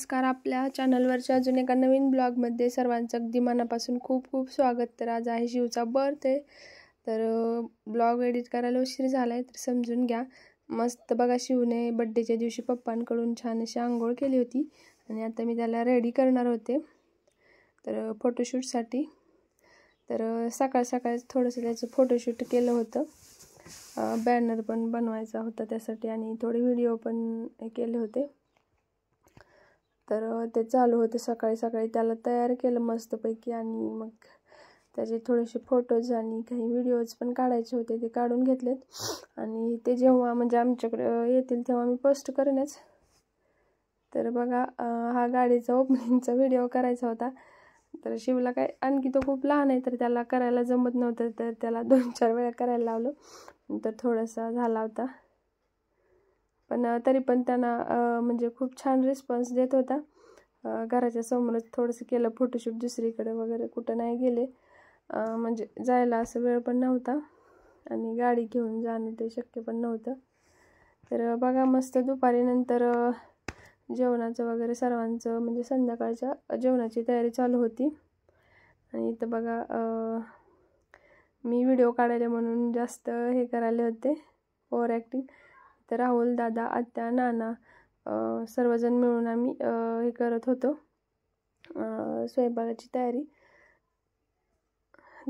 नमस्कार. आपल्या चॅनलवरच्या अजून एका नवीन ब्लॉगमध्ये सर्वांचं अगदी मनापासून खूप खूप स्वागत. तर आज आहे शिवचा बर्थडे. तर ब्लॉग एडिट करायला उशीर झाला आहे, तर समजून घ्या. मस्त बघा, शिवने बड्डेच्या दिवशी पप्पांकडून छान अशी आंघोळ केली होती आणि आता मी त्याला रेडी करणार होते तर फोटोशूटसाठी. तर सकाळ सकाळच थोडंसं त्याचं फोटोशूट केलं होतं. बॅनर पण बनवायचा होता त्यासाठी आणि थोडे व्हिडिओ पण केले होते. तर ते चालू होते सकाळी सकाळी. त्याला तयार केलं मस्तपैकी आणि मग त्याचे थोडेसे फोटोज आणि काही व्हिडिओज पण काढायचे होते, ते काढून घेतलेत. आणि ते जेव्हा म्हणजे आमच्याकडे येतील तेव्हा मी पोस्ट करेनच. तर बघा, हा गाडीचा ओपनिंगचा व्हिडिओ करायचा होता. तर शिवला काय, आणखी तो खूप लहान आहे तर त्याला करायला जमत नव्हतं, तर त्याला 2-4 वेळा करायला लावलं. तर थोडासा झाला होता, पण तरी पण त्यांना म्हणजे खूप छान रिस्पॉन्स देत होता. घराच्या समोरच थोडंसं केलं फोटोशूट, दुसरीकडे वगैरे कुठं नाही गेले. म्हणजे जायला असं वेळ पण नव्हता आणि गाडी घेऊन जाणं ते शक्य पण नव्हतं. तर बघा, मस्त दुपारी नंतर जेवणाचं वगैरे सर्वांचं म्हणजे संध्याकाळच्या जेवणाची तयारी चालू होती. आणि इथं बघा, मी व्हिडिओ काढायला म्हणून जास्त हे करायला होते, ओव्हर ॲक्टिंग. तर राहुल दादा, आत्या, नाना सर्वजण मिळून आम्ही हे करत होतो स्वयंपाकाची तयारी.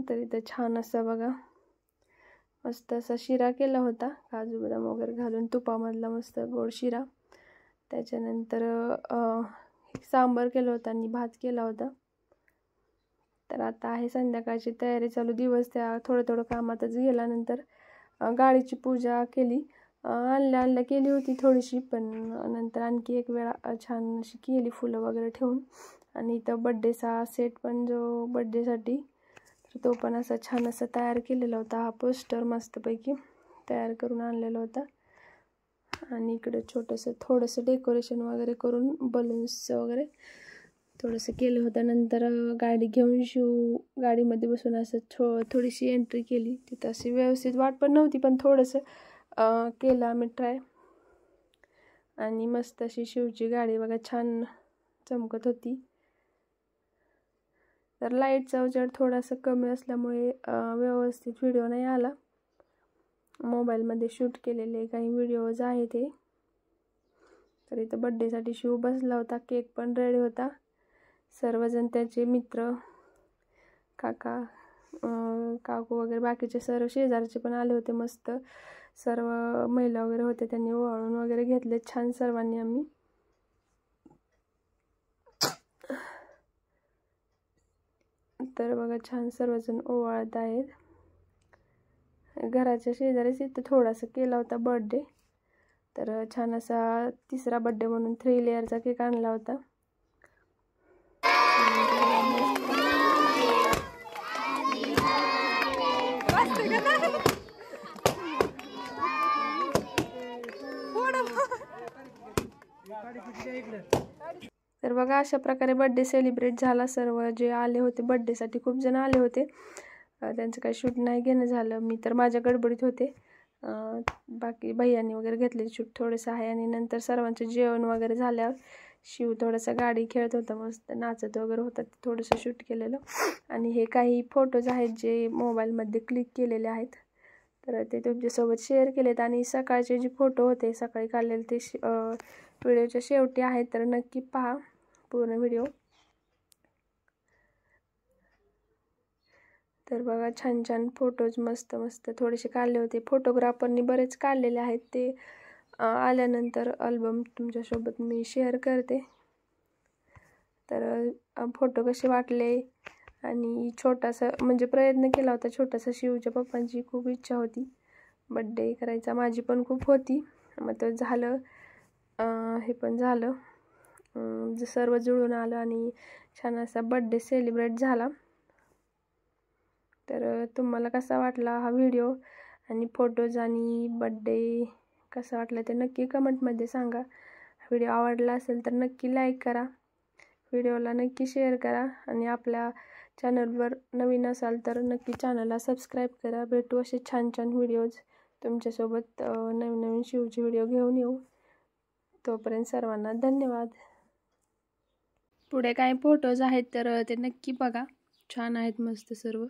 तर इथं छान असं बघा, मस्त असा शिरा केला होता काजू बदाम वगैरे घालून, तुपामधला मस्त गोड शिरा. त्याच्यानंतर सांबार केलं होतं आणि भात केला होता. तर आता आहे संध्याकाळची तयारी चालू. दिवस त्या थोडं कामातच गेला. नंतर गाडीची पूजा केली, आणल्या केली होती थोडीशी, पण नंतर आणखी एक वेळा छान अशी केली फुलं वगैरे ठेवून. आणि इथं बड्डेचा सेट पण जो बड्डेसाठी, तर तो पण असा छान असा तयार केलेला होता. हा पोस्टर मस्तपैकी तयार करून आणलेला होता. आणि इकडे थोडंसं डेकोरेशन वगैरे करून बलून्स वगैरे थोडंसं केलं होतं. नंतर गाडी घेऊन शिव गाडीमध्ये बसून असं थोडीशी एंट्री केली. तिथं अशी व्यवस्थित वाट पण नव्हती, पण थोडंसं केलं आम्ही ट्राय. आणि मस्त अशी शिवची गाडी बघा छान चमकत होती. तर लाईटचा उजेड थोडासा कमी असल्यामुळे व्यवस्थित व्हिडिओ नाही आला. मोबाईलमध्ये शूट केलेले काही व्हिडिओज आहे ते. तर इथं बड्डेसाठी शिव बसला होता, केक पण रेडी होता. सर्वजण त्याचे मित्र, काका, काकू वगैरे बाकीचे सर्व शेजारचे पण आले होते. मस्त सर्व महिला वगैरे होते, त्यांनी ओवाळून वगैरे घेतले छान सर्वांनी आम्ही. तर बघा, छान सर्वजण ओवाळत आहेत. घराच्या शेजारीच इथं थोडासा केला होता बर्थडे. तर छान असा 3रा बड्डे म्हणून 3 लेअरचा केक आणला होता. तर बघा, अशा प्रकारे बड्डे सेलिब्रेट झाला. सर्व जे आले होते बड्डेसाठी, खूप जण आले होते. त्यांचं काही शूट नाही घेणं झालं, मी तर माझ्या गडबडीत होते. बाकी भैयांनी वगैरे घेतले शूट थोडंसं आहे. आणि नंतर सर्वांचं जेवण वगैरे झाल्यावर शिव थोडंसं गाडी खेळत होता, मस्त नाचत वगैरे होता, थोडंसं शूट केलेलं. आणि हे काही फोटोज आहेत जे मोबाईलमध्ये क्लिक केलेले आहेत, तर ते तुमच्यासोबत शेअर केलेत. आणि सकाळचे जे फोटो होते सकाळी काढलेले ते व्हिडिओच्या शेवटी आहेत, तर नक्की पहा पूर्ण व्हिडिओ. तर बघा, छान छान फोटोज मस्त मस्त थोडेसे काढले होते. फोटोग्राफरनी बरेच काढलेले आहेत, ते आल्यानंतर अल्बम तुमच्यासोबत मी शेअर करते. तर फोटो कसे वाटले. आणि छोटासा म्हणजे प्रयत्न केला होता छोटासा. शिवच्या पप्पांची खूप इच्छा होती बड्डे करायचा, माझी पण खूप होती. मग तर झालं, हे पण झालं, सर्व जुळून आलं आणि छान असा बड्डे सेलिब्रेट झाला. तर तुम्हाला कसा वाटला हा व्हिडिओ आणि फोटोज आणि बड्डे कसा वाटला ते नक्की कमेंटमध्ये सांगा. व्हिडिओ आवडला असेल तर नक्की लाईक करा, व्हिडिओला नक्की शेअर करा. आणि आपल्या चॅनलवर नवीन असाल तर नक्की चॅनलला सबस्क्राईब करा. भेटू असे छान छान व्हिडिओज तुमच्यासोबत, नवीन नवीन शिवचे व्हिडिओ घेऊन येऊ. तोपर्यंत सर्वांना धन्यवाद. पुढे काय फोटोज आहेत तर ते नक्की बघा, छान आहेत मस्त सर्व.